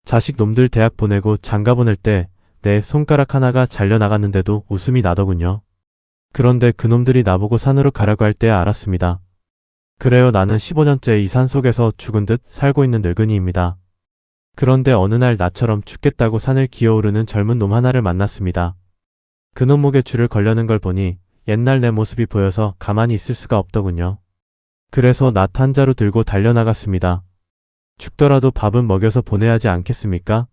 자식 놈들 대학 보내고 장가 보낼 때 내 손가락 하나가 잘려나갔는데도 웃음이 나더군요. 그런데 그놈들이 나보고 산으로 가라고 할 때 알았습니다. 그래요, 나는 15년째 이 산 속에서 죽은 듯 살고 있는 늙은이입니다. 그런데 어느 날 나처럼 죽겠다고 산을 기어오르는 젊은 놈 하나를 만났습니다. 그놈 목에 줄을 걸려는 걸 보니 옛날 내 모습이 보여서 가만히 있을 수가 없더군요. 그래서 낫 한 자루 들고 달려나갔습니다. 죽더라도 밥은 먹여서 보내야 하지 않겠습니까?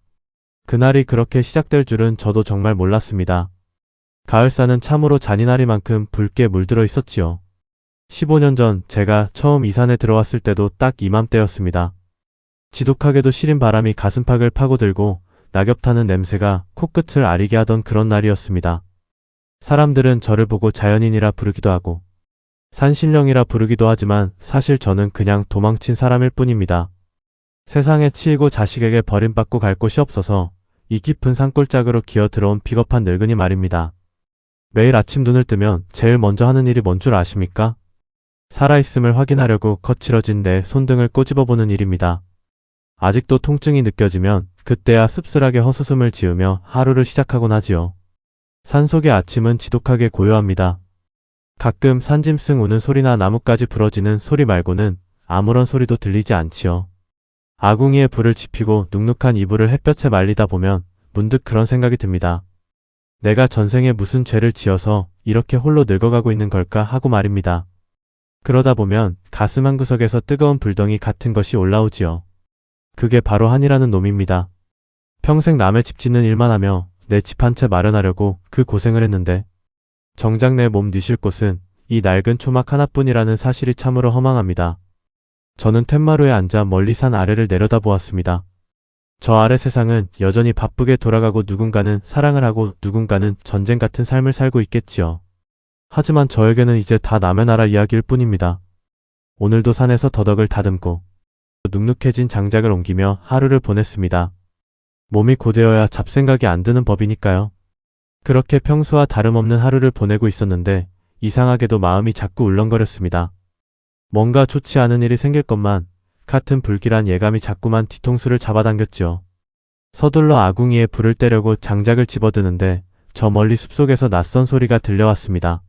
그날이 그렇게 시작될 줄은 저도 정말 몰랐습니다. 가을산은 참으로 잔인하리만큼 붉게 물들어 있었지요. 15년 전 제가 처음 이 산에 들어왔을 때도 딱 이맘때였습니다. 지독하게도 시린 바람이 가슴팍을 파고들고 낙엽 타는 냄새가 코끝을 아리게 하던 그런 날이었습니다. 사람들은 저를 보고 자연인이라 부르기도 하고 산신령이라 부르기도 하지만 사실 저는 그냥 도망친 사람일 뿐입니다. 세상에 치이고 자식에게 버림받고 갈 곳이 없어서 이 깊은 산골짜기로 기어 들어온 비겁한 늙은이 말입니다. 매일 아침 눈을 뜨면 제일 먼저 하는 일이 뭔 줄 아십니까? 살아있음을 확인하려고 거칠어진 내 손등을 꼬집어보는 일입니다. 아직도 통증이 느껴지면 그때야 씁쓸하게 헛웃음을 지으며 하루를 시작하곤 하지요. 산속의 아침은 지독하게 고요합니다. 가끔 산짐승 우는 소리나 나뭇가지 부러지는 소리 말고는 아무런 소리도 들리지 않지요. 아궁이에 불을 지피고 눅눅한 이불을 햇볕에 말리다 보면 문득 그런 생각이 듭니다. 내가 전생에 무슨 죄를 지어서 이렇게 홀로 늙어가고 있는 걸까 하고 말입니다. 그러다 보면 가슴 한구석에서 뜨거운 불덩이 같은 것이 올라오지요. 그게 바로 한이라는 놈입니다. 평생 남의 집 짓는 일만 하며 내 집 한 채 마련하려고 그 고생을 했는데 정작 내 몸 뉘실 곳은 이 낡은 초막 하나뿐이라는 사실이 참으로 허망합니다. 저는 툇마루에 앉아 멀리 산 아래를 내려다보았습니다. 저 아래 세상은 여전히 바쁘게 돌아가고 누군가는 사랑을 하고 누군가는 전쟁 같은 삶을 살고 있겠지요. 하지만 저에게는 이제 다 남의 나라 이야기일 뿐입니다. 오늘도 산에서 더덕을 다듬고 눅눅해진 장작을 옮기며 하루를 보냈습니다. 몸이 고되어야 잡생각이 안 드는 법이니까요. 그렇게 평소와 다름없는 하루를 보내고 있었는데 이상하게도 마음이 자꾸 울렁거렸습니다. 뭔가 좋지 않은 일이 생길 것만 같은 불길한 예감이 자꾸만 뒤통수를 잡아당겼죠. 서둘러 아궁이에 불을 떼려고 장작을 집어드는데 저 멀리 숲속에서 낯선 소리가 들려왔습니다.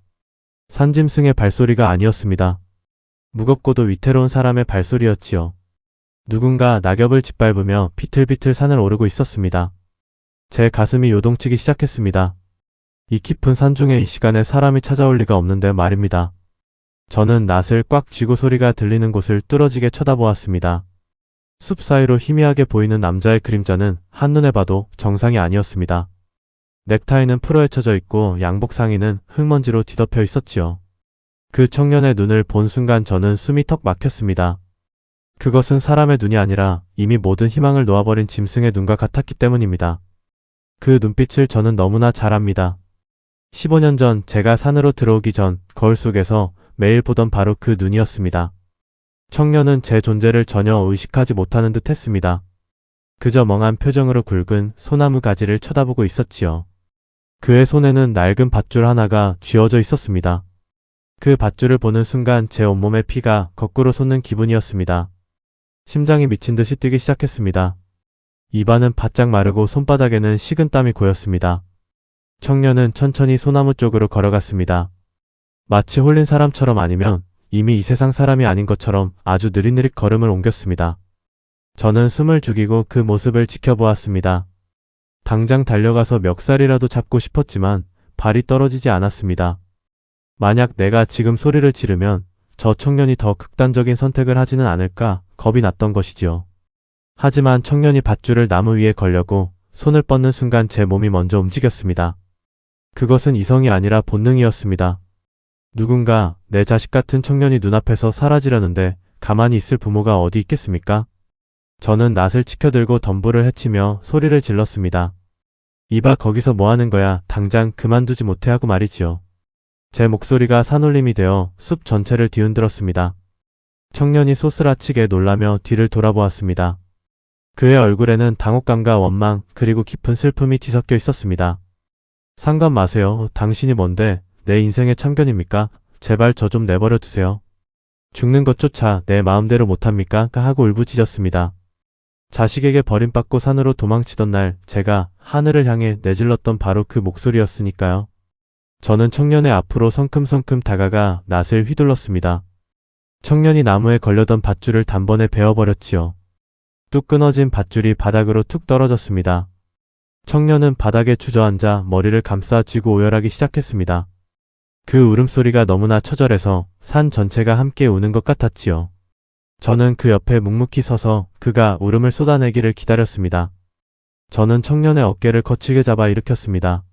산짐승의 발소리가 아니었습니다. 무겁고도 위태로운 사람의 발소리였지요. 누군가 낙엽을 짓밟으며 비틀비틀 산을 오르고 있었습니다. 제 가슴이 요동치기 시작했습니다. 이 깊은 산중에 이 시간에 사람이 찾아올 리가 없는데 말입니다. 저는 낫을 꽉 쥐고 소리가 들리는 곳을 뚫어지게 쳐다보았습니다. 숲 사이로 희미하게 보이는 남자의 그림자는 한눈에 봐도 정상이 아니었습니다. 넥타이는 풀어헤쳐져 있고 양복 상의는 흙먼지로 뒤덮여 있었지요. 그 청년의 눈을 본 순간 저는 숨이 턱 막혔습니다. 그것은 사람의 눈이 아니라 이미 모든 희망을 놓아버린 짐승의 눈과 같았기 때문입니다. 그 눈빛을 저는 너무나 잘 압니다. 15년 전 제가 산으로 들어오기 전 거울 속에서 매일 보던 바로 그 눈이었습니다. 청년은 제 존재를 전혀 의식하지 못하는 듯 했습니다. 그저 멍한 표정으로 굵은 소나무 가지를 쳐다보고 있었지요. 그의 손에는 낡은 밧줄 하나가 쥐어져 있었습니다. 그 밧줄을 보는 순간 제 온몸의 피가 거꾸로 솟는 기분이었습니다. 심장이 미친 듯이 뛰기 시작했습니다. 입안은 바짝 마르고 손바닥에는 식은 땀이 고였습니다. 청년은 천천히 소나무 쪽으로 걸어갔습니다. 마치 홀린 사람처럼 아니면 이미 이 세상 사람이 아닌 것처럼 아주 느릿느릿 걸음을 옮겼습니다. 저는 숨을 죽이고 그 모습을 지켜보았습니다. 당장 달려가서 멱살이라도 잡고 싶었지만 발이 떨어지지 않았습니다. 만약 내가 지금 소리를 지르면 저 청년이 더 극단적인 선택을 하지는 않을까 겁이 났던 것이지요. 하지만 청년이 밧줄을 나무 위에 걸려고 손을 뻗는 순간 제 몸이 먼저 움직였습니다. 그것은 이성이 아니라 본능이었습니다. 누군가 내 자식 같은 청년이 눈앞에서 사라지려는데 가만히 있을 부모가 어디 있겠습니까? 저는 낫을 치켜들고 덤불을 헤치며 소리를 질렀습니다. 이봐, 거기서 뭐하는 거야? 당장 그만두지 못해 하고 말이지요. 제 목소리가 산울림이 되어 숲 전체를 뒤흔들었습니다. 청년이 소스라치게 놀라며 뒤를 돌아보았습니다. 그의 얼굴에는 당혹감과 원망 그리고 깊은 슬픔이 뒤섞여 있었습니다. 상관 마세요. 당신이 뭔데 내 인생의 참견입니까? 제발 저 좀 내버려 두세요. 죽는 것조차 내 마음대로 못합니까? 하고 울부짖었습니다. 자식에게 버림받고 산으로 도망치던 날 제가 하늘을 향해 내질렀던 바로 그 목소리였으니까요. 저는 청년의 앞으로 성큼성큼 다가가 낫을 휘둘렀습니다. 청년이 나무에 걸려던 밧줄을 단번에 베어버렸지요. 뚝 끊어진 밧줄이 바닥으로 툭 떨어졌습니다. 청년은 바닥에 주저앉아 머리를 감싸 쥐고 오열하기 시작했습니다. 그 울음소리가 너무나 처절해서 산 전체가 함께 우는 것 같았지요. 저는 그 옆에 묵묵히 서서 그가 울음을 쏟아내기를 기다렸습니다. 저는 청년의 어깨를 거칠게 잡아 일으켰습니다.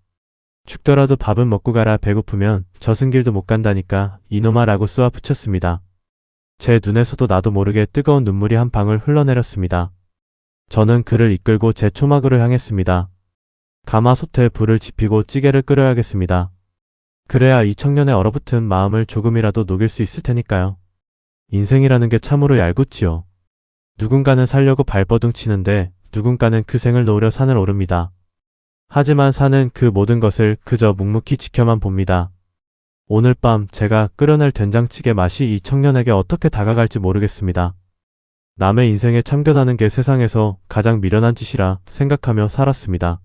죽더라도 밥은 먹고 가라. 배고프면 저승길도 못 간다니까 이놈아 라고 쏘아 붙였습니다. 제 눈에서도 나도 모르게 뜨거운 눈물이 한 방울 흘러내렸습니다. 저는 그를 이끌고 제 초막으로 향했습니다. 가마솥에 불을 지피고 찌개를 끓여야겠습니다. 그래야 이 청년의 얼어붙은 마음을 조금이라도 녹일 수 있을 테니까요. 인생이라는 게 참으로 얄궂지요. 누군가는 살려고 발버둥 치는데 누군가는 그 생을 놓으려 산을 오릅니다. 하지만 산은 그 모든 것을 그저 묵묵히 지켜만 봅니다. 오늘 밤 제가 끓여낼 된장찌개 맛이 이 청년에게 어떻게 다가갈지 모르겠습니다. 남의 인생에 참견하는 게 세상에서 가장 미련한 짓이라 생각하며 살았습니다.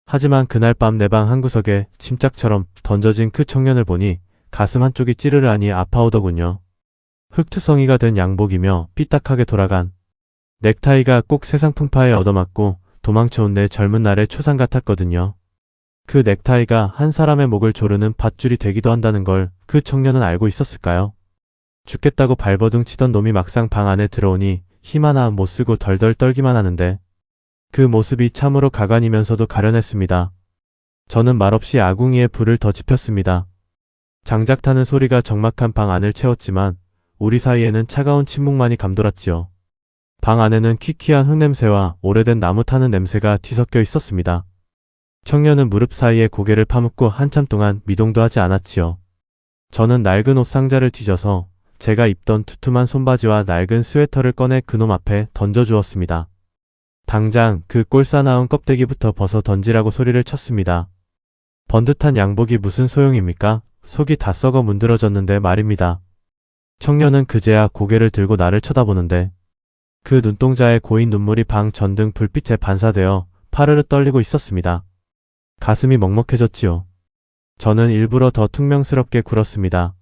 하지만 그날 밤 내 방 한구석에 침짝처럼 던져진 그 청년을 보니 가슴 한쪽이 찌르르하니 아파오더군요. 흙투성이가 된 양복이며 삐딱하게 돌아간 넥타이가 꼭 세상 풍파에 얻어맞고 도망쳐온 내 젊은 날의 초상 같았거든요. 그 넥타이가 한 사람의 목을 조르는 밧줄이 되기도 한다는 걸 그 청년은 알고 있었을까요? 죽겠다고 발버둥 치던 놈이 막상 방 안에 들어오니 힘 하나 못 쓰고 덜덜 떨기만 하는데 그 모습이 참으로 가관이면서도 가련했습니다. 저는 말없이 아궁이에 불을 더 지폈습니다. 장작 타는 소리가 적막한 방 안을 채웠지만 우리 사이에는 차가운 침묵만이 감돌았지요. 방 안에는 퀴퀴한 흙냄새와 오래된 나무 타는 냄새가 뒤섞여 있었습니다. 청년은 무릎 사이에 고개를 파묻고 한참 동안 미동도 하지 않았지요. 저는 낡은 옷 상자를 뒤져서 제가 입던 두툼한 손바지와 낡은 스웨터를 꺼내 그놈 앞에 던져주었습니다. 당장 그 꼴싸나운 껍데기부터 벗어 던지라고 소리를 쳤습니다. 번듯한 양복이 무슨 소용입니까? 속이 다 썩어 문드러졌는데 말입니다. 청년은 그제야 고개를 들고 나를 쳐다보는데 그 눈동자에 고인 눈물이 방 전등 불빛에 반사되어 파르르 떨리고 있었습니다. 가슴이 먹먹해졌지요. 저는 일부러 더 퉁명스럽게 굴었습니다.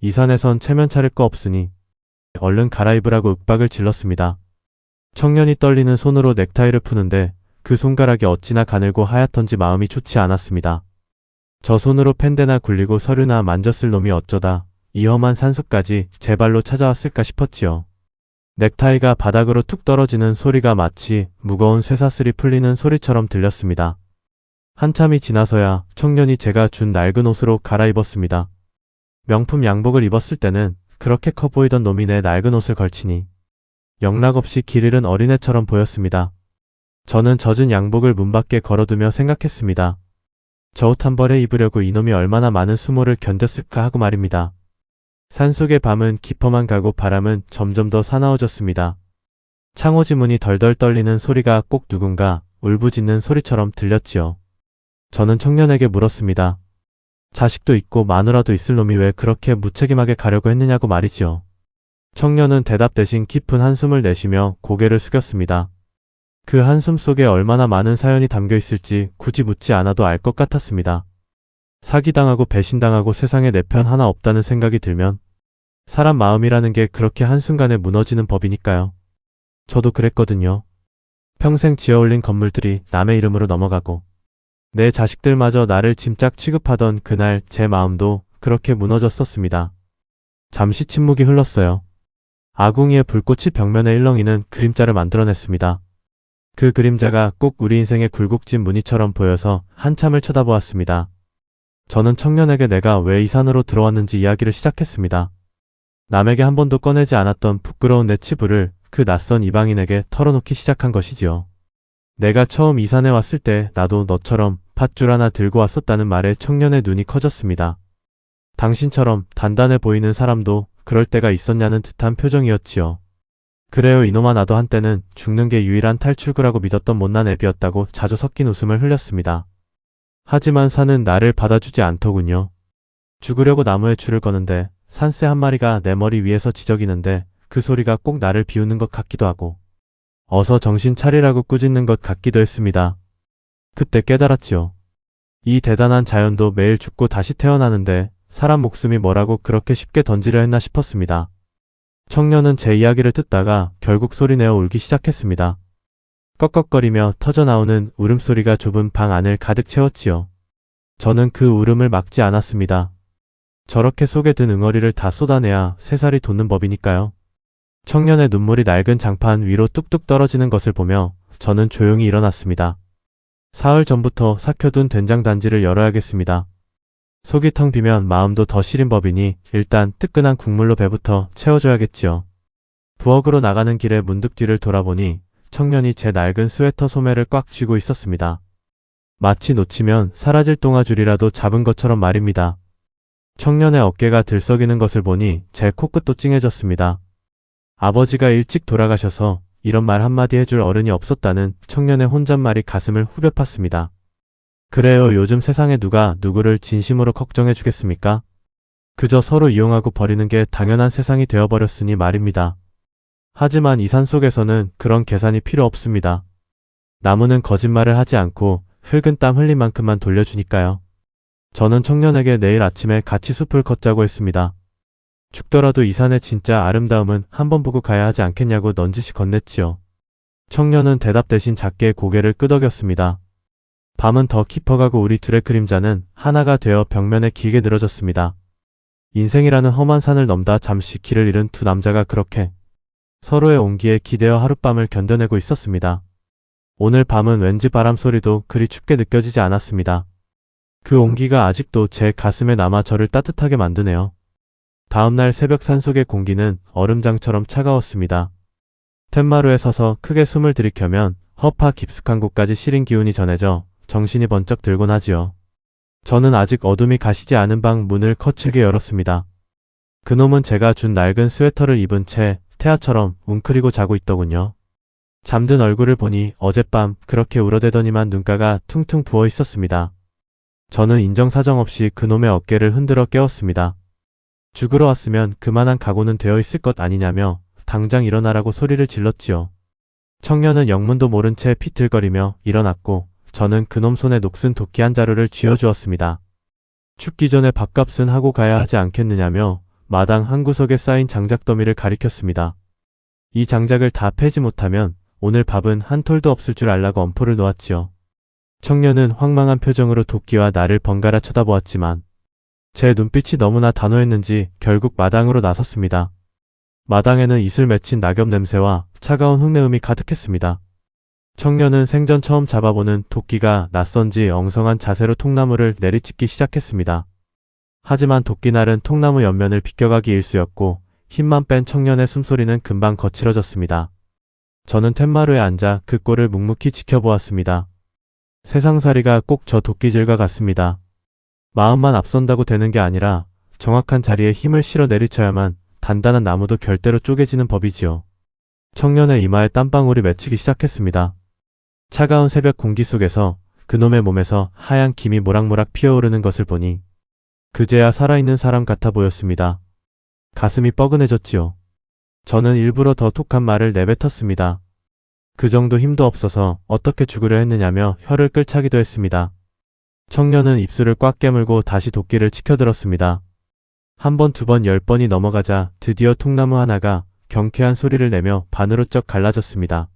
이 산에선 체면 차릴 거 없으니 얼른 갈아입으라고 윽박을 질렀습니다. 청년이 떨리는 손으로 넥타이를 푸는데 그 손가락이 어찌나 가늘고 하얗던지 마음이 좋지 않았습니다. 저 손으로 펜대나 굴리고 서류나 만졌을 놈이 어쩌다 이 험한 산속까지 제 발로 찾아왔을까 싶었지요. 넥타이가 바닥으로 툭 떨어지는 소리가 마치 무거운 쇠사슬이 풀리는 소리처럼 들렸습니다. 한참이 지나서야 청년이 제가 준 낡은 옷으로 갈아입었습니다. 명품 양복을 입었을 때는 그렇게 커 보이던 놈이 내 낡은 옷을 걸치니 영락없이 길 잃은 어린애처럼 보였습니다. 저는 젖은 양복을 문 밖에 걸어두며 생각했습니다. 저 옷 한 벌에 입으려고 이놈이 얼마나 많은 수모를 견뎠을까 하고 말입니다. 산속의 밤은 깊어만 가고 바람은 점점 더 사나워졌습니다. 창호지 문이 덜덜 떨리는 소리가 꼭 누군가 울부짖는 소리처럼 들렸지요. 저는 청년에게 물었습니다. 자식도 있고 마누라도 있을 놈이 왜 그렇게 무책임하게 가려고 했느냐고 말이지요. 청년은 대답 대신 깊은 한숨을 내쉬며 고개를 숙였습니다. 그 한숨 속에 얼마나 많은 사연이 담겨 있을지 굳이 묻지 않아도 알 것 같았습니다. 사기당하고 배신당하고 세상에 내 편 하나 없다는 생각이 들면 사람 마음이라는 게 그렇게 한순간에 무너지는 법이니까요. 저도 그랬거든요. 평생 지어올린 건물들이 남의 이름으로 넘어가고 내 자식들마저 나를 짐짝 취급하던 그날 제 마음도 그렇게 무너졌었습니다. 잠시 침묵이 흘렀어요. 아궁이의 불꽃이 벽면에 일렁이는 그림자를 만들어냈습니다. 그 그림자가 꼭 우리 인생의 굴곡진 무늬처럼 보여서 한참을 쳐다보았습니다. 저는 청년에게 내가 왜 이 산으로 들어왔는지 이야기를 시작했습니다. 남에게 한 번도 꺼내지 않았던 부끄러운 내 치부를 그 낯선 이방인에게 털어놓기 시작한 것이지요. 내가 처음 이 산에 왔을 때 나도 너처럼 밧줄 하나 들고 왔었다는 말에 청년의 눈이 커졌습니다. 당신처럼 단단해 보이는 사람도 그럴 때가 있었냐는 듯한 표정이었지요. 그래요, 이놈아, 나도 한때는 죽는 게 유일한 탈출구라고 믿었던 못난 애비였다고 자주 섞인 웃음을 흘렸습니다. 하지만 산은 나를 받아주지 않더군요. 죽으려고 나무에 줄을 거는데 산새 한 마리가 내 머리 위에서 지저귀는데 그 소리가 꼭 나를 비웃는 것 같기도 하고 어서 정신 차리라고 꾸짖는 것 같기도 했습니다. 그때 깨달았지요. 이 대단한 자연도 매일 죽고 다시 태어나는데 사람 목숨이 뭐라고 그렇게 쉽게 던지려 했나 싶었습니다. 청년은 제 이야기를 듣다가 결국 소리내어 울기 시작했습니다. 꺽꺽거리며 터져나오는 울음소리가 좁은 방 안을 가득 채웠지요. 저는 그 울음을 막지 않았습니다. 저렇게 속에 든 응어리를 다 쏟아내야 새살이 돋는 법이니까요. 청년의 눈물이 낡은 장판 위로 뚝뚝 떨어지는 것을 보며 저는 조용히 일어났습니다. 사흘 전부터 삭혀둔 된장 단지를 열어야겠습니다. 속이 텅 비면 마음도 더 시린 법이니 일단 뜨끈한 국물로 배부터 채워줘야겠지요. 부엌으로 나가는 길에 문득 뒤를 돌아보니 청년이 제 낡은 스웨터 소매를 꽉 쥐고 있었습니다. 마치 놓치면 사라질 동아줄이라도 잡은 것처럼 말입니다. 청년의 어깨가 들썩이는 것을 보니 제 코끝도 찡해졌습니다. 아버지가 일찍 돌아가셔서 이런 말 한마디 해줄 어른이 없었다는 청년의 혼잣말이 가슴을 후벼 팠습니다. 그래요, 요즘 세상에 누가 누구를 진심으로 걱정해 주겠습니까? 그저 서로 이용하고 버리는 게 당연한 세상이 되어버렸으니 말입니다. 하지만 이 산속에서는 그런 계산이 필요 없습니다. 나무는 거짓말을 하지 않고 흙은 땀 흘린 만큼만 돌려주니까요. 저는 청년에게 내일 아침에 같이 숲을 걷자고 했습니다. 죽더라도 이 산의 진짜 아름다움은 한번 보고 가야 하지 않겠냐고 넌지시 건넸지요. 청년은 대답 대신 작게 고개를 끄덕였습니다. 밤은 더 깊어가고 우리 둘의 그림자는 하나가 되어 벽면에 길게 늘어졌습니다. 인생이라는 험한 산을 넘다 잠시 길을 잃은 두 남자가 그렇게 서로의 온기에 기대어 하룻밤을 견뎌내고 있었습니다. 오늘 밤은 왠지 바람 소리도 그리 춥게 느껴지지 않았습니다. 그 온기가 아직도 제 가슴에 남아 저를 따뜻하게 만드네요. 다음날 새벽 산속의 공기는 얼음장처럼 차가웠습니다. 툇마루에 서서 크게 숨을 들이켜면 허파 깊숙한 곳까지 시린 기운이 전해져 정신이 번쩍 들곤 하지요. 저는 아직 어둠이 가시지 않은 방 문을 거칠게 열었습니다. 그놈은 제가 준 낡은 스웨터를 입은 채 태아처럼 웅크리고 자고 있더군요. 잠든 얼굴을 보니 어젯밤 그렇게 울어대더니만 눈가가 퉁퉁 부어 있었습니다. 저는 인정사정 없이 그놈의 어깨를 흔들어 깨웠습니다. 죽으러 왔으면 그만한 각오는 되어 있을 것 아니냐며 당장 일어나라고 소리를 질렀지요. 청년은 영문도 모른 채 비틀거리며 일어났고 저는 그놈 손에 녹슨 도끼 한 자루를 쥐어주었습니다. 죽기 전에 밥값은 하고 가야 하지 않겠느냐며 마당 한 구석에 쌓인 장작 더미를 가리켰습니다. 이 장작을 다 패지 못하면 오늘 밥은 한 톨도 없을 줄 알라고 엄포를 놓았지요. 청년은 황망한 표정으로 도끼와 나를 번갈아 쳐다보았지만 제 눈빛이 너무나 단호했는지 결국 마당으로 나섰습니다. 마당에는 이슬 맺힌 낙엽 냄새와 차가운 흙내음이 가득했습니다. 청년은 생전 처음 잡아보는 도끼가 낯선지 엉성한 자세로 통나무를 내리찍기 시작했습니다. 하지만 도끼날은 통나무 옆면을 비껴가기 일쑤였고 힘만 뺀 청년의 숨소리는 금방 거칠어졌습니다. 저는 툇마루에 앉아 그 꼴을 묵묵히 지켜보았습니다. 세상살이가 꼭 저 도끼질과 같습니다. 마음만 앞선다고 되는 게 아니라 정확한 자리에 힘을 실어 내리쳐야만 단단한 나무도 결대로 쪼개지는 법이지요. 청년의 이마에 땀방울이 맺히기 시작했습니다. 차가운 새벽 공기 속에서 그놈의 몸에서 하얀 김이 모락모락 피어오르는 것을 보니 그제야 살아있는 사람 같아 보였습니다. 가슴이 뻐근해졌지요. 저는 일부러 더 톡한 말을 내뱉었습니다. 그 정도 힘도 없어서 어떻게 죽으려 했느냐며 혀를 끌차기도 했습니다. 청년은 입술을 꽉 깨물고 다시 도끼를 치켜들었습니다. 한 번, 두 번, 10번이 넘어가자 드디어 통나무 하나가 경쾌한 소리를 내며 반으로 쩍 갈라졌습니다.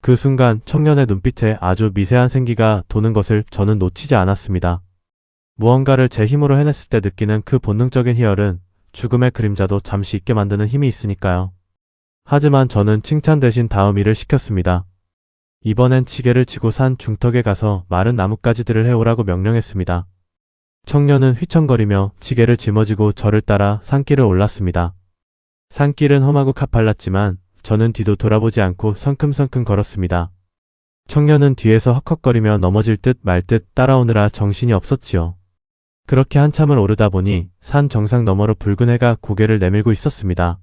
그 순간 청년의 눈빛에 아주 미세한 생기가 도는 것을 저는 놓치지 않았습니다. 무언가를 제 힘으로 해냈을 때 느끼는 그 본능적인 희열은 죽음의 그림자도 잠시 잊게 만드는 힘이 있으니까요. 하지만 저는 칭찬 대신 다음 일을 시켰습니다. 이번엔 지게를 지고 산 중턱에 가서 마른 나뭇가지들을 해오라고 명령했습니다. 청년은 휘청거리며 지게를 짊어지고 저를 따라 산길을 올랐습니다. 산길은 험하고 가팔랐지만 저는 뒤도 돌아보지 않고 성큼성큼 걸었습니다. 청년은 뒤에서 헉헉거리며 넘어질 듯 말 듯 따라오느라 정신이 없었지요. 그렇게 한참을 오르다 보니 산 정상 너머로 붉은 해가 고개를 내밀고 있었습니다.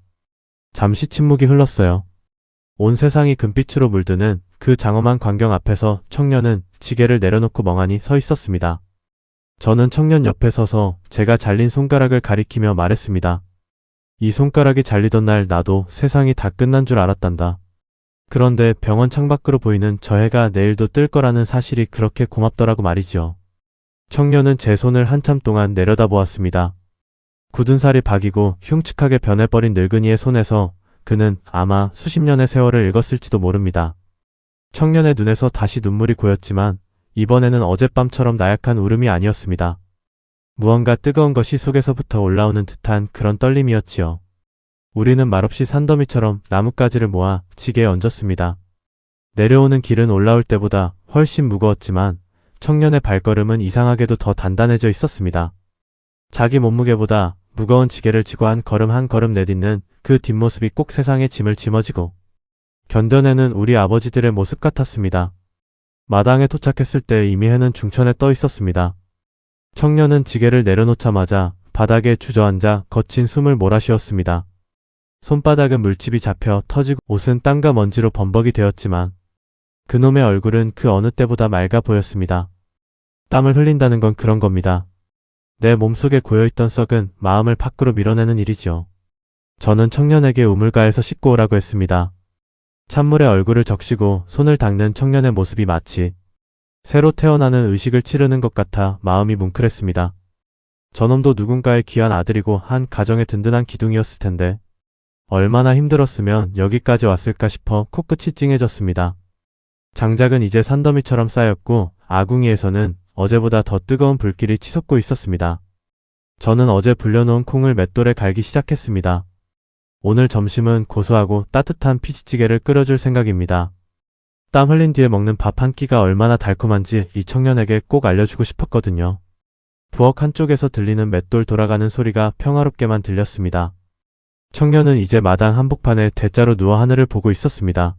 잠시 침묵이 흘렀어요. 온 세상이 금빛으로 물드는 그 장엄한 광경 앞에서 청년은 지게를 내려놓고 멍하니 서 있었습니다. 저는 청년 옆에 서서 제가 잘린 손가락을 가리키며 말했습니다. 이 손가락이 잘리던 날 나도 세상이 다 끝난 줄 알았단다. 그런데 병원 창밖으로 보이는 저 해가 내일도 뜰 거라는 사실이 그렇게 고맙더라고 말이지요. 청년은 제 손을 한참 동안 내려다보았습니다. 굳은 살이 박이고 흉측하게 변해버린 늙은이의 손에서 그는 아마 수십 년의 세월을 읽었을지도 모릅니다. 청년의 눈에서 다시 눈물이 고였지만 이번에는 어젯밤처럼 나약한 울음이 아니었습니다. 무언가 뜨거운 것이 속에서부터 올라오는 듯한 그런 떨림이었지요. 우리는 말없이 산더미처럼 나뭇가지를 모아 지게에 얹었습니다. 내려오는 길은 올라올 때보다 훨씬 무거웠지만 청년의 발걸음은 이상하게도 더 단단해져 있었습니다. 자기 몸무게보다 무거운 지게를 지고 한 걸음 내딛는 그 뒷모습이 꼭 세상의 짐을 짊어지고 견뎌내는 우리 아버지들의 모습 같았습니다. 마당에 도착했을 때 이미 해는 중천에 떠 있었습니다. 청년은 지게를 내려놓자마자 바닥에 주저앉아 거친 숨을 몰아쉬었습니다. 손바닥은 물집이 잡혀 터지고 옷은 땀과 먼지로 범벅이 되었지만 그놈의 얼굴은 그 어느 때보다 맑아 보였습니다. 땀을 흘린다는 건 그런 겁니다. 내 몸속에 고여있던 썩은 마음을 밖으로 밀어내는 일이지요. 저는 청년에게 우물가에서 씻고 오라고 했습니다. 찬물에 얼굴을 적시고 손을 닦는 청년의 모습이 마치 새로 태어나는 의식을 치르는 것 같아 마음이 뭉클했습니다. 저놈도 누군가의 귀한 아들이고 한 가정의 든든한 기둥이었을 텐데 얼마나 힘들었으면 여기까지 왔을까 싶어 코끝이 찡해졌습니다. 장작은 이제 산더미처럼 쌓였고 아궁이에서는 어제보다 더 뜨거운 불길이 치솟고 있었습니다. 저는 어제 불려놓은 콩을 맷돌에 갈기 시작했습니다. 오늘 점심은 고소하고 따뜻한 피지찌개를 끓여줄 생각입니다. 땀 흘린 뒤에 먹는 밥 한 끼가 얼마나 달콤한지 이 청년에게 꼭 알려주고 싶었거든요. 부엌 한쪽에서 들리는 맷돌 돌아가는 소리가 평화롭게만 들렸습니다. 청년은 이제 마당 한복판에 대자로 누워 하늘을 보고 있었습니다.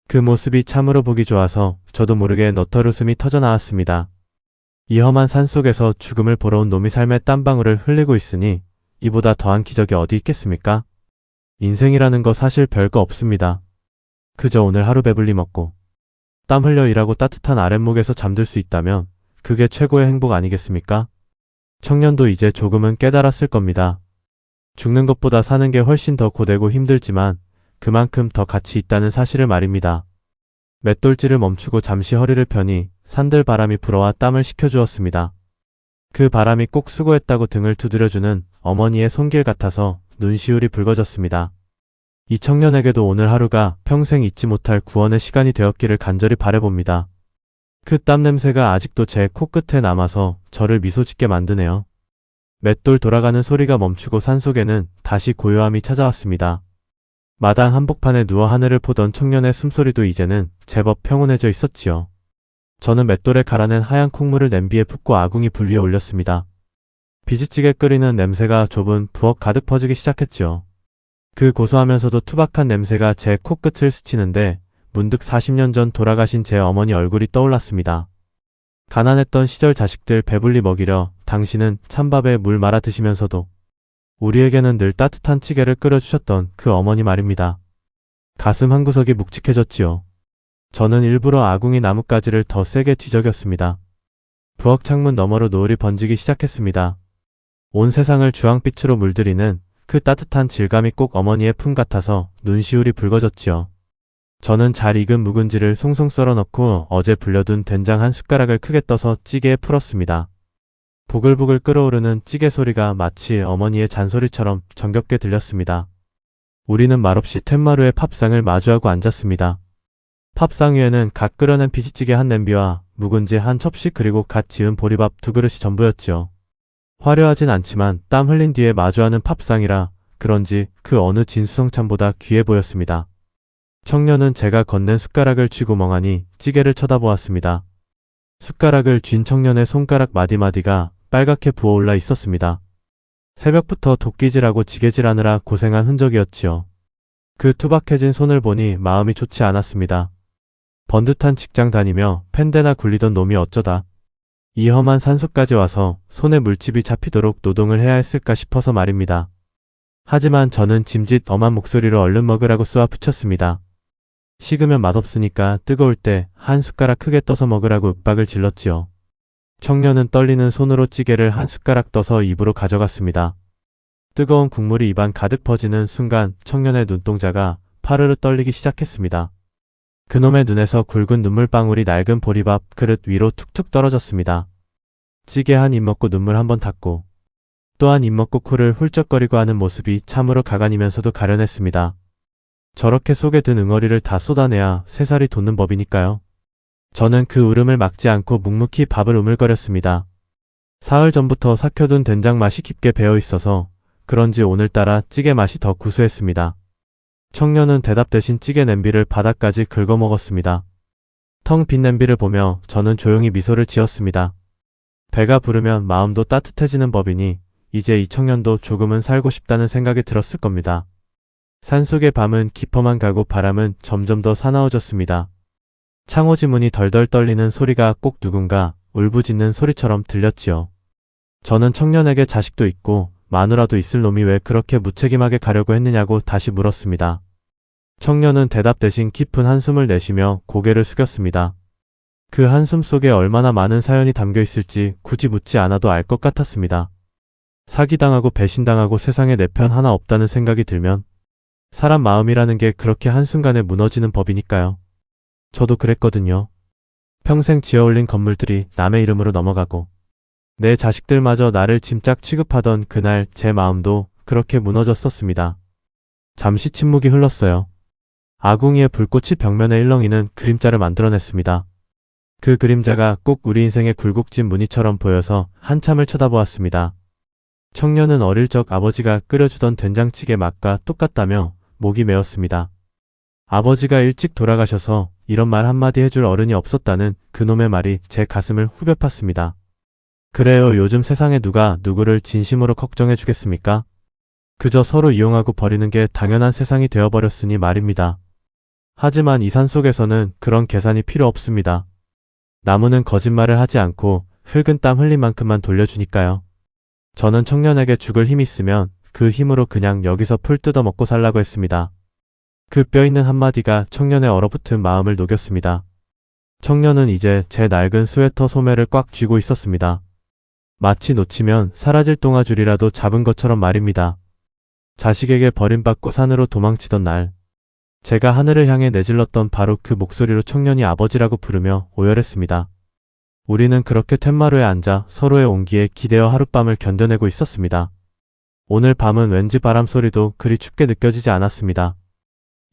그 모습이 참으로 보기 좋아서 저도 모르게 너털웃음이 터져나왔습니다. 이 험한 산속에서 죽음을 보러 온 놈이 삶의 땀방울을 흘리고 있으니 이보다 더한 기적이 어디 있겠습니까? 인생이라는 거 사실 별거 없습니다. 그저 오늘 하루 배불리 먹고 땀 흘려 일하고 따뜻한 아랫목에서 잠들 수 있다면 그게 최고의 행복 아니겠습니까? 청년도 이제 조금은 깨달았을 겁니다. 죽는 것보다 사는 게 훨씬 더 고되고 힘들지만 그만큼 더 가치 있다는 사실을 말입니다. 맷돌질을 멈추고 잠시 허리를 펴니 산들 바람이 불어와 땀을 식혀주었습니다. 그 바람이 꼭 수고했다고 등을 두드려주는 어머니의 손길 같아서 눈시울이 붉어졌습니다. 이 청년에게도 오늘 하루가 평생 잊지 못할 구원의 시간이 되었기를 간절히 바라봅니다. 그 땀 냄새가 아직도 제 코끝에 남아서 저를 미소 짓게 만드네요. 맷돌 돌아가는 소리가 멈추고 산속에는 다시 고요함이 찾아왔습니다. 마당 한복판에 누워 하늘을 보던 청년의 숨소리도 이제는 제법 평온해져 있었지요. 저는 맷돌에 갈아낸 하얀 콩물을 냄비에 붓고 아궁이 불 위에 올렸습니다. 비지찌개 끓이는 냄새가 좁은 부엌 가득 퍼지기 시작했지요. 그 고소하면서도 투박한 냄새가 제 코끝을 스치는데 문득 40년 전 돌아가신 제 어머니 얼굴이 떠올랐습니다. 가난했던 시절 자식들 배불리 먹이려 당신은 찬밥에 물 말아 드시면서도 우리에게는 늘 따뜻한 찌개를 끓여주셨던 그 어머니 말입니다. 가슴 한구석이 묵직해졌지요. 저는 일부러 아궁이 나뭇가지를 더 세게 뒤적였습니다. 부엌 창문 너머로 노을이 번지기 시작했습니다. 온 세상을 주황빛으로 물들이는 그 따뜻한 질감이 꼭 어머니의 품 같아서 눈시울이 붉어졌지요. 저는 잘 익은 묵은지를 송송 썰어 넣고 어제 불려둔 된장 한 숟가락을 크게 떠서 찌개에 풀었습니다. 보글보글 끓어오르는 찌개 소리가 마치 어머니의 잔소리처럼 정겹게 들렸습니다. 우리는 말없이 텐마루의 팝상을 마주하고 앉았습니다. 팝상 위에는 갓 끓여낸 비지찌개 한 냄비와 묵은지 한 첩씩 그리고 갓 지은 보리밥 두 그릇이 전부였지요. 화려하진 않지만 땀 흘린 뒤에 마주하는 팝상이라 그런지 그 어느 진수성찬보다 귀해 보였습니다. 청년은 제가 건넨 숟가락을 쥐고 멍하니 찌개를 쳐다보았습니다. 숟가락을 쥔 청년의 손가락 마디마디가 빨갛게 부어올라 있었습니다. 새벽부터 도끼질하고 지게질하느라 고생한 흔적이었지요. 그 투박해진 손을 보니 마음이 좋지 않았습니다. 번듯한 직장 다니며 펜대나 굴리던 놈이 어쩌다 이 험한 산속까지 와서 손에 물집이 잡히도록 노동을 해야 했을까 싶어서 말입니다. 하지만 저는 짐짓 엄한 목소리로 얼른 먹으라고 쏘아 붙였습니다. 식으면 맛없으니까 뜨거울 때 한 숟가락 크게 떠서 먹으라고 윽박을 질렀지요. 청년은 떨리는 손으로 찌개를 한 숟가락 떠서 입으로 가져갔습니다. 뜨거운 국물이 입안 가득 퍼지는 순간 청년의 눈동자가 파르르 떨리기 시작했습니다. 그놈의 눈에서 굵은 눈물방울이 낡은 보리밥 그릇 위로 툭툭 떨어졌습니다. 찌개 한 입 먹고 눈물 한번 닦고 또 한 입 먹고 코를 훌쩍거리고 하는 모습이 참으로 가관이면서도 가련했습니다. 저렇게 속에 든 응어리를 다 쏟아내야 새살이 돋는 법이니까요. 저는 그 울음을 막지 않고 묵묵히 밥을 우물거렸습니다. 사흘 전부터 삭혀둔 된장 맛이 깊게 배어 있어서 그런지 오늘따라 찌개 맛이 더 구수했습니다. 청년은 대답 대신 찌개 냄비를 바닥까지 긁어먹었습니다. 텅 빈 냄비를 보며 저는 조용히 미소를 지었습니다. 배가 부르면 마음도 따뜻해지는 법이니 이제 이 청년도 조금은 살고 싶다는 생각이 들었을 겁니다. 산속의 밤은 깊어만 가고 바람은 점점 더 사나워졌습니다. 창호지 문이 덜덜 떨리는 소리가 꼭 누군가 울부짖는 소리처럼 들렸지요. 저는 청년에게 자식도 있고 마누라도 있을 놈이 왜 그렇게 무책임하게 가려고 했느냐고 다시 물었습니다. 청년은 대답 대신 깊은 한숨을 내쉬며 고개를 숙였습니다. 그 한숨 속에 얼마나 많은 사연이 담겨 있을지 굳이 묻지 않아도 알 것 같았습니다. 사기당하고 배신당하고 세상에 내 편 하나 없다는 생각이 들면 사람 마음이라는 게 그렇게 한순간에 무너지는 법이니까요. 저도 그랬거든요. 평생 지어올린 건물들이 남의 이름으로 넘어가고 내 자식들마저 나를 짐짝 취급하던 그날 제 마음도 그렇게 무너졌었습니다. 잠시 침묵이 흘렀어요. 아궁이의 불꽃이 벽면에 일렁이는 그림자를 만들어냈습니다. 그 그림자가 꼭 우리 인생의 굴곡진 무늬처럼 보여서 한참을 쳐다보았습니다. 청년은 어릴 적 아버지가 끓여주던 된장찌개 맛과 똑같다며 목이 메었습니다. 아버지가 일찍 돌아가셔서 이런 말 한마디 해줄 어른이 없었다는 그놈의 말이 제 가슴을 후벼 팠습니다. 그래요, 요즘 세상에 누가 누구를 진심으로 걱정해 주겠습니까? 그저 서로 이용하고 버리는 게 당연한 세상이 되어버렸으니 말입니다. 하지만 이 산속에서는 그런 계산이 필요 없습니다. 나무는 거짓말을 하지 않고 흙은 땀 흘린 만큼만 돌려주니까요. 저는 청년에게 죽을 힘이 있으면 그 힘으로 그냥 여기서 풀 뜯어먹고 살라고 했습니다. 그 뼈있는 한마디가 청년의 얼어붙은 마음을 녹였습니다. 청년은 이제 제 낡은 스웨터 소매를 꽉 쥐고 있었습니다. 마치 놓치면 사라질 똥아줄이라도 잡은 것처럼 말입니다. 자식에게 버림받고 산으로 도망치던 날, 제가 하늘을 향해 내질렀던 바로 그 목소리로 청년이 아버지라고 부르며 오열했습니다. 우리는 그렇게 툇마루에 앉아 서로의 온기에 기대어 하룻밤을 견뎌내고 있었습니다. 오늘 밤은 왠지 바람 소리도 그리 춥게 느껴지지 않았습니다.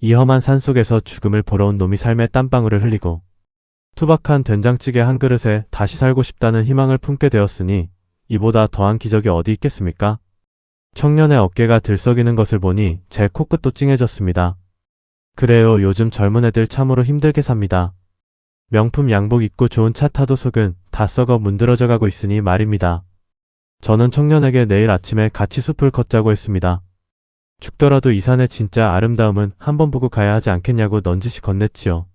이 험한 산속에서 죽음을 보러 온 놈이 삶의 땀방울을 흘리고 투박한 된장찌개 한 그릇에 다시 살고 싶다는 희망을 품게 되었으니 이보다 더한 기적이 어디 있겠습니까? 청년의 어깨가 들썩이는 것을 보니 제 코끝도 찡해졌습니다. 그래요, 요즘 젊은 애들 참으로 힘들게 삽니다. 명품 양복 입고 좋은 차 타도 속은 다 썩어 문드러져 가고 있으니 말입니다. 저는 청년에게 내일 아침에 같이 숲을 걷자고 했습니다. 죽더라도 이 산의 진짜 아름다움은 한번 보고 가야 하지 않겠냐고 넌지시 건넸지요.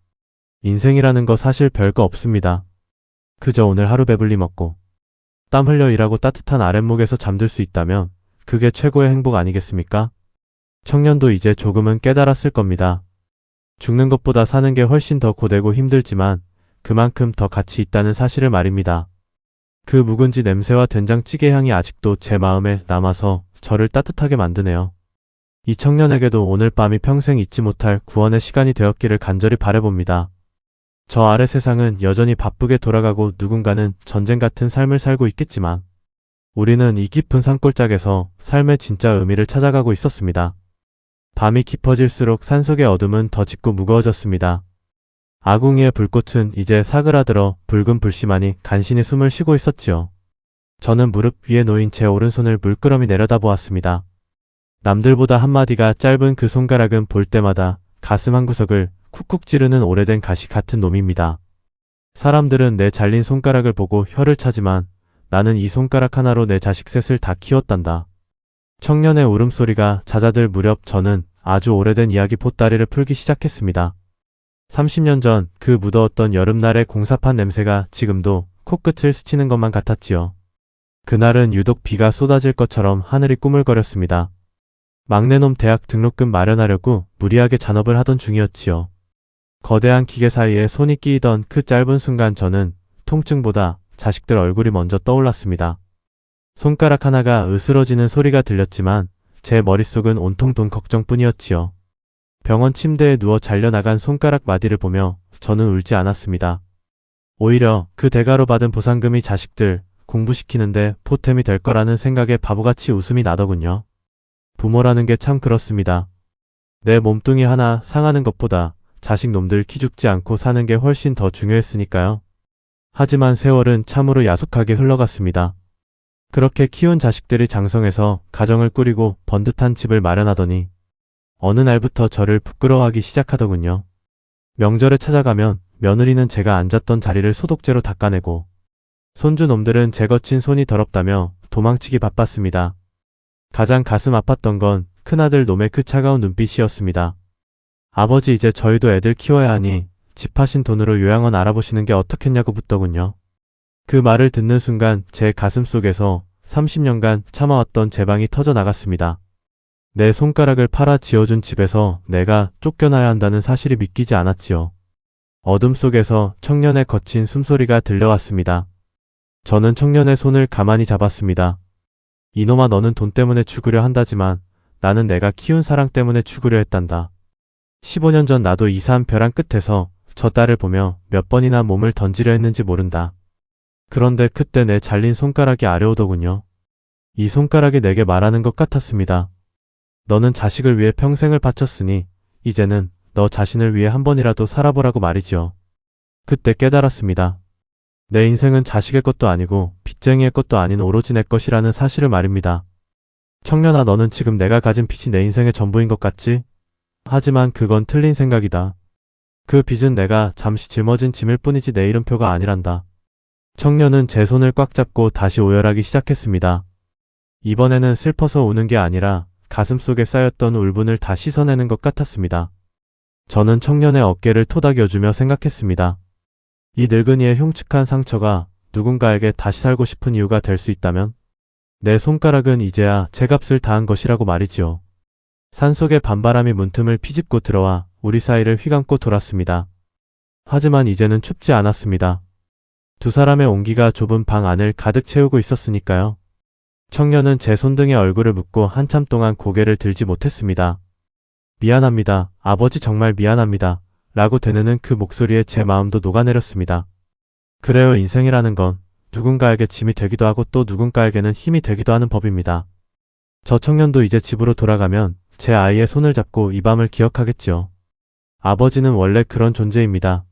인생이라는 거 사실 별거 없습니다. 그저 오늘 하루 배불리 먹고 땀 흘려 일하고 따뜻한 아랫목에서 잠들 수 있다면 그게 최고의 행복 아니겠습니까? 청년도 이제 조금은 깨달았을 겁니다. 죽는 것보다 사는 게 훨씬 더 고되고 힘들지만 그만큼 더 가치 있다는 사실을 말입니다. 그 묵은지 냄새와 된장찌개 향이 아직도 제 마음에 남아서 저를 따뜻하게 만드네요. 이 청년에게도 오늘 밤이 평생 잊지 못할 구원의 시간이 되었기를 간절히 바라봅니다. 저 아래 세상은 여전히 바쁘게 돌아가고 누군가는 전쟁 같은 삶을 살고 있겠지만 우리는 이 깊은 산골짜기에서 삶의 진짜 의미를 찾아가고 있었습니다. 밤이 깊어질수록 산속의 어둠은 더 짙고 무거워졌습니다. 아궁이의 불꽃은 이제 사그라들어 붉은 불씨만이 간신히 숨을 쉬고 있었지요. 저는 무릎 위에 놓인 제 오른손을 물끄러미 내려다보았습니다. 남들보다 한마디가 짧은 그 손가락은 볼 때마다 가슴 한구석을 쿡쿡 찌르는 오래된 가시 같은 놈입니다. 사람들은 내 잘린 손가락을 보고 혀를 차지만 나는 이 손가락 하나로 내 자식 셋을 다 키웠단다. 청년의 울음소리가 잦아들 무렵 저는 아주 오래된 이야기 보따리를 풀기 시작했습니다. 30년 전 그 무더웠던 여름날의 공사판 냄새가 지금도 코끝을 스치는 것만 같았지요. 그날은 유독 비가 쏟아질 것처럼 하늘이 꾸물거렸습니다. 막내놈 대학 등록금 마련하려고 무리하게 잔업을 하던 중이었지요. 거대한 기계 사이에 손이 끼이던 그 짧은 순간 저는 통증보다 자식들 얼굴이 먼저 떠올랐습니다. 손가락 하나가 으스러지는 소리가 들렸지만 제 머릿속은 온통 돈 걱정뿐이었지요. 병원 침대에 누워 잘려나간 손가락 마디를 보며 저는 울지 않았습니다. 오히려 그 대가로 받은 보상금이 자식들 공부시키는데 보탬이 될 거라는 생각에 바보같이 웃음이 나더군요. 부모라는 게 참 그렇습니다. 내 몸뚱이 하나 상하는 것보다 자식 놈들 기죽지 않고 사는 게 훨씬 더 중요했으니까요. 하지만 세월은 참으로 야속하게 흘러갔습니다. 그렇게 키운 자식들이 장성해서 가정을 꾸리고 번듯한 집을 마련하더니 어느 날부터 저를 부끄러워하기 시작하더군요. 명절에 찾아가면 며느리는 제가 앉았던 자리를 소독제로 닦아내고 손주 놈들은 제 거친 손이 더럽다며 도망치기 바빴습니다. 가장 가슴 아팠던 건 큰아들 놈의 그 차가운 눈빛이었습니다. 아버지 이제 저희도 애들 키워야 하니 집 하신 돈으로 요양원 알아보시는 게 어떻겠냐고 묻더군요. 그 말을 듣는 순간 제 가슴 속에서 30년간 참아왔던 제방이 터져 나갔습니다. 내 손가락을 팔아 지어준 집에서 내가 쫓겨나야 한다는 사실이 믿기지 않았지요. 어둠 속에서 청년의 거친 숨소리가 들려왔습니다. 저는 청년의 손을 가만히 잡았습니다. 이놈아, 너는 돈 때문에 죽으려 한다지만 나는 내가 키운 사랑 때문에 죽으려 했단다. 15년 전 나도 이사한 벼랑 끝에서 저 딸을 보며 몇 번이나 몸을 던지려 했는지 모른다. 그런데 그때 내 잘린 손가락이 아려오더군요. 이 손가락이 내게 말하는 것 같았습니다. 너는 자식을 위해 평생을 바쳤으니 이제는 너 자신을 위해 한 번이라도 살아보라고 말이지요. 그때 깨달았습니다. 내 인생은 자식의 것도 아니고 빚쟁이의 것도 아닌 오로지 내 것이라는 사실을 말입니다. 청년아, 너는 지금 내가 가진 빚이 내 인생의 전부인 것 같지? 하지만 그건 틀린 생각이다. 그 빚은 내가 잠시 짊어진 짐일 뿐이지 내 이름표가 아니란다. 청년은 제 손을 꽉 잡고 다시 오열하기 시작했습니다. 이번에는 슬퍼서 우는 게 아니라 가슴속에 쌓였던 울분을 다 씻어내는 것 같았습니다. 저는 청년의 어깨를 토닥여주며 생각했습니다. 이 늙은이의 흉측한 상처가 누군가에게 다시 살고 싶은 이유가 될 수 있다면 내 손가락은 이제야 제 값을 다한 것이라고 말이지요. 산속의 밤바람이 문틈을 피집고 들어와 우리 사이를 휘감고 돌았습니다. 하지만 이제는 춥지 않았습니다. 두 사람의 온기가 좁은 방 안을 가득 채우고 있었으니까요. 청년은 제 손등에 얼굴을 묻고 한참 동안 고개를 들지 못했습니다. 미안합니다. 아버지 정말 미안합니다. 라고 되뇌는 그 목소리에 제 마음도 녹아내렸습니다. 그래요, 인생이라는 건 누군가에게 짐이 되기도 하고 또 누군가에게는 힘이 되기도 하는 법입니다. 저 청년도 이제 집으로 돌아가면 제 아이의 손을 잡고 이 밤을 기억하겠지요. 아버지는 원래 그런 존재입니다.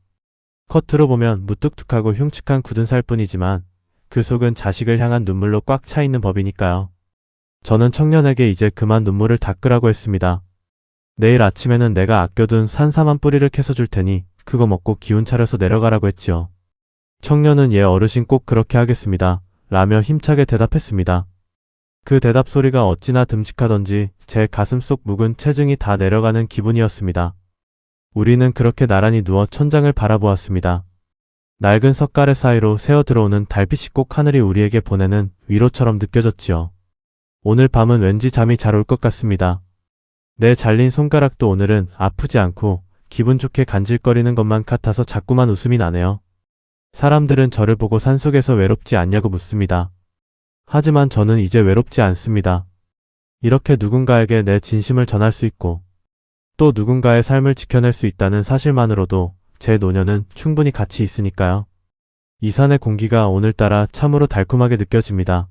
겉으로 보면 무뚝뚝하고 흉측한 굳은 살 뿐이지만 그 속은 자식을 향한 눈물로 꽉 차 있는 법이니까요. 저는 청년에게 이제 그만 눈물을 닦으라고 했습니다. 내일 아침에는 내가 아껴둔 산삼한 뿌리를 캐서 줄 테니 그거 먹고 기운 차려서 내려가라고 했지요. 청년은 예 어르신 꼭 그렇게 하겠습니다. 라며 힘차게 대답했습니다. 그 대답 소리가 어찌나 듬직하던지 제 가슴 속 묵은 체증이 다 내려가는 기분이었습니다. 우리는 그렇게 나란히 누워 천장을 바라보았습니다. 낡은 석가래 사이로 새어 들어오는 달빛이 꼭 하늘이 우리에게 보내는 위로처럼 느껴졌지요. 오늘 밤은 왠지 잠이 잘 올 것 같습니다. 내 잘린 손가락도 오늘은 아프지 않고 기분 좋게 간질거리는 것만 같아서 자꾸만 웃음이 나네요. 사람들은 저를 보고 산속에서 외롭지 않냐고 묻습니다. 하지만 저는 이제 외롭지 않습니다. 이렇게 누군가에게 내 진심을 전할 수 있고 또 누군가의 삶을 지켜낼 수 있다는 사실만으로도 제 노년은 충분히 가치 있으니까요. 이 산의 공기가 오늘따라 참으로 달콤하게 느껴집니다.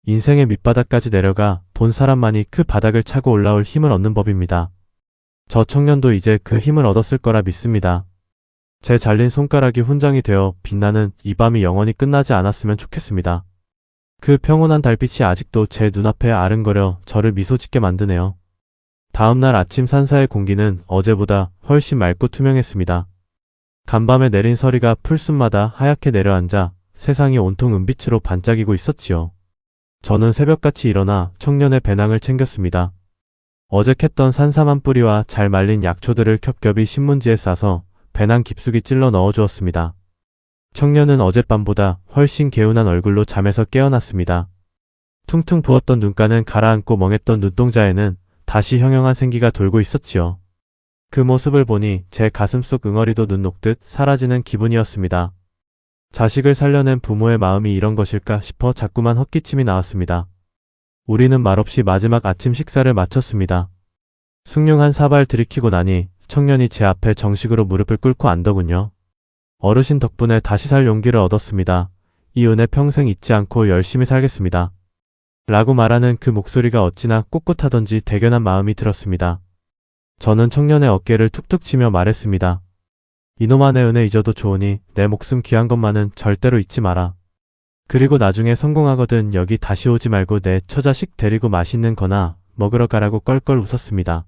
인생의 밑바닥까지 내려가 본 사람만이 그 바닥을 차고 올라올 힘을 얻는 법입니다. 저 청년도 이제 그 힘을 얻었을 거라 믿습니다. 제 잘린 손가락이 훈장이 되어 빛나는 이 밤이 영원히 끝나지 않았으면 좋겠습니다. 그 평온한 달빛이 아직도 제 눈앞에 아른거려 저를 미소 짓게 만드네요. 다음날 아침 산사의 공기는 어제보다 훨씬 맑고 투명했습니다. 간밤에 내린 서리가 풀숲마다 하얗게 내려앉아 세상이 온통 은빛으로 반짝이고 있었지요. 저는 새벽같이 일어나 청년의 배낭을 챙겼습니다. 어제 캤던 산삼한 뿌리와 잘 말린 약초들을 겹겹이 신문지에 싸서 배낭 깊숙이 찔러 넣어주었습니다. 청년은 어젯밤보다 훨씬 개운한 얼굴로 잠에서 깨어났습니다. 퉁퉁 부었던 눈가는 가라앉고 멍했던 눈동자에는 다시 형형한 생기가 돌고 있었지요. 그 모습을 보니 제 가슴속 응어리도 눈 녹듯 사라지는 기분이었습니다. 자식을 살려낸 부모의 마음이 이런 것일까 싶어 자꾸만 헛기침이 나왔습니다. 우리는 말없이 마지막 아침 식사를 마쳤습니다. 숭늉 한 사발 들이키고 나니 청년이 제 앞에 정식으로 무릎을 꿇고 앉더군요. 어르신 덕분에 다시 살 용기를 얻었습니다. 이 은혜 평생 잊지 않고 열심히 살겠습니다. 라고 말하는 그 목소리가 어찌나 꼿꼿하던지 대견한 마음이 들었습니다. 저는 청년의 어깨를 툭툭 치며 말했습니다. 이놈한의 은혜 잊어도 좋으니 내 목숨 귀한 것만은 절대로 잊지 마라. 그리고 나중에 성공하거든 여기 다시 오지 말고 내 처자식 데리고 맛있는 거나 먹으러 가라고 껄껄 웃었습니다.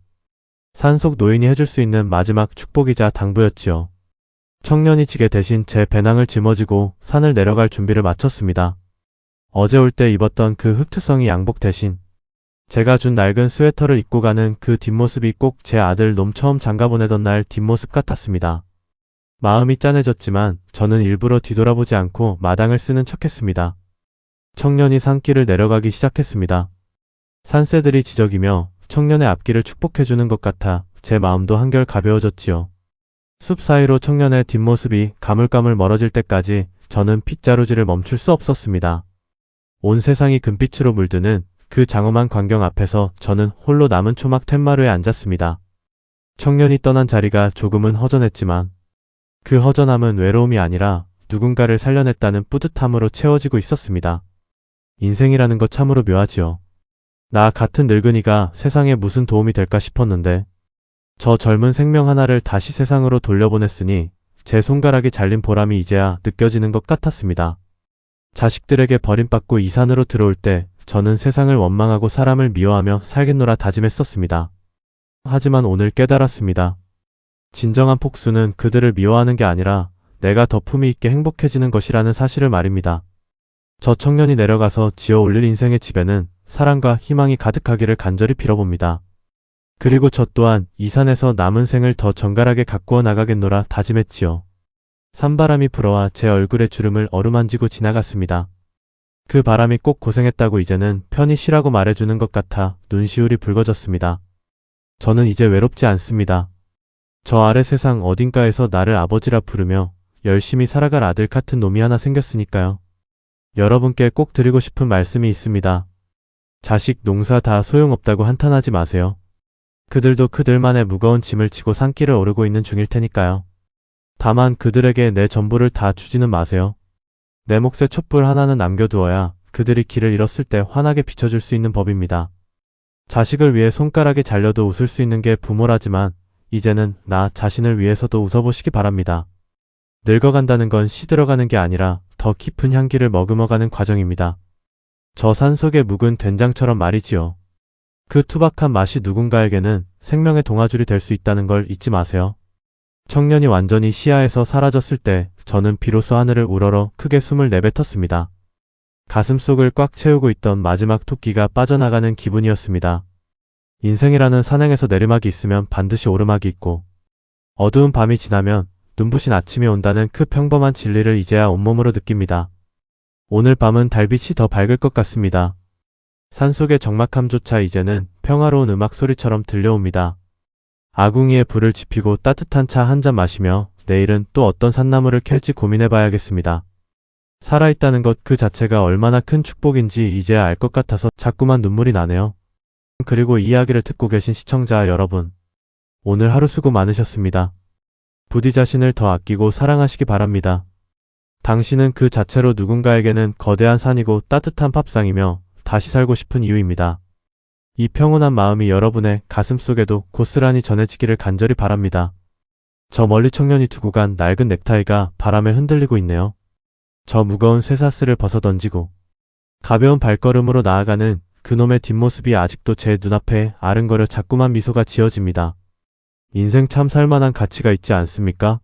산속 노인이 해줄 수 있는 마지막 축복이자 당부였지요. 청년이 지게 대신 제 배낭을 짊어지고 산을 내려갈 준비를 마쳤습니다. 어제 올 때 입었던 그 흑투성이 양복 대신 제가 준 낡은 스웨터를 입고 가는 그 뒷모습이 꼭 제 아들 놈 처음 장가보내던 날 뒷모습 같았습니다. 마음이 짠해졌지만 저는 일부러 뒤돌아보지 않고 마당을 쓰는 척했습니다. 청년이 산길을 내려가기 시작했습니다. 산새들이 지저귀며 청년의 앞길을 축복해주는 것 같아 제 마음도 한결 가벼워졌지요. 숲 사이로 청년의 뒷모습이 가물가물 멀어질 때까지 저는 핏자루질을 멈출 수 없었습니다. 온 세상이 금빛으로 물드는 그 장엄한 광경 앞에서 저는 홀로 남은 초막 툇마루에 앉았습니다. 청년이 떠난 자리가 조금은 허전했지만 그 허전함은 외로움이 아니라 누군가를 살려냈다는 뿌듯함으로 채워지고 있었습니다. 인생이라는 것 참으로 묘하지요. 나 같은 늙은이가 세상에 무슨 도움이 될까 싶었는데 저 젊은 생명 하나를 다시 세상으로 돌려보냈으니 제 손가락이 잘린 보람이 이제야 느껴지는 것 같았습니다. 자식들에게 버림받고 이 산으로 들어올 때 저는 세상을 원망하고 사람을 미워하며 살겠노라 다짐했었습니다. 하지만 오늘 깨달았습니다. 진정한 폭수는 그들을 미워하는 게 아니라 내가 더 품위 있게 행복해지는 것이라는 사실을 말입니다. 저 청년이 내려가서 지어 올릴 인생의 집에는 사랑과 희망이 가득하기를 간절히 빌어봅니다. 그리고 저 또한 이 산에서 남은 생을 더 정갈하게 가꾸어 나가겠노라 다짐했지요. 산바람이 불어와 제 얼굴에 주름을 어루만지고 지나갔습니다. 그 바람이 꼭 고생했다고 이제는 편히 쉬라고 말해주는 것 같아 눈시울이 붉어졌습니다. 저는 이제 외롭지 않습니다. 저 아래 세상 어딘가에서 나를 아버지라 부르며 열심히 살아갈 아들 같은 놈이 하나 생겼으니까요. 여러분께 꼭 드리고 싶은 말씀이 있습니다. 자식 농사 다 소용없다고 한탄하지 마세요. 그들도 그들만의 무거운 짐을 지고 산길을 오르고 있는 중일 테니까요. 다만 그들에게 내 전부를 다 주지는 마세요. 내 몫에 촛불 하나는 남겨두어야 그들이 길을 잃었을 때 환하게 비춰줄 수 있는 법입니다. 자식을 위해 손가락에 잘려도 웃을 수 있는 게 부모라지만 이제는 나 자신을 위해서도 웃어보시기 바랍니다. 늙어간다는 건 시들어가는 게 아니라 더 깊은 향기를 머금어가는 과정입니다. 저 산속의 묵은 된장처럼 말이지요. 그 투박한 맛이 누군가에게는 생명의 동아줄이 될 수 있다는 걸 잊지 마세요. 청년이 완전히 시야에서 사라졌을 때 저는 비로소 하늘을 우러러 크게 숨을 내뱉었습니다. 가슴속을 꽉 채우고 있던 마지막 토끼가 빠져나가는 기분이었습니다. 인생이라는 산행에서 내리막이 있으면 반드시 오르막이 있고 어두운 밤이 지나면 눈부신 아침이 온다는 그 평범한 진리를 이제야 온몸으로 느낍니다. 오늘 밤은 달빛이 더 밝을 것 같습니다. 산속의 적막함조차 이제는 평화로운 음악 소리처럼 들려옵니다. 아궁이에 불을 지피고 따뜻한 차 한 잔 마시며 내일은 또 어떤 산나물을 캘지 고민해봐야겠습니다. 살아있다는 것 그 자체가 얼마나 큰 축복인지 이제야 알 것 같아서 자꾸만 눈물이 나네요. 그리고 이 이야기를 듣고 계신 시청자 여러분, 오늘 하루 수고 많으셨습니다. 부디 자신을 더 아끼고 사랑하시기 바랍니다. 당신은 그 자체로 누군가에게는 거대한 산이고 따뜻한 밥상이며 다시 살고 싶은 이유입니다. 이 평온한 마음이 여러분의 가슴속에도 고스란히 전해지기를 간절히 바랍니다. 저 멀리 청년이 두고 간 낡은 넥타이가 바람에 흔들리고 있네요. 저 무거운 쇠사슬을 벗어던지고 가벼운 발걸음으로 나아가는 그놈의 뒷모습이 아직도 제 눈앞에 아른거려 자꾸만 미소가 지어집니다. 인생 참 살만한 가치가 있지 않습니까?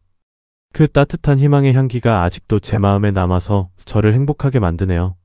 그 따뜻한 희망의 향기가 아직도 제 마음에 남아서 저를 행복하게 만드네요.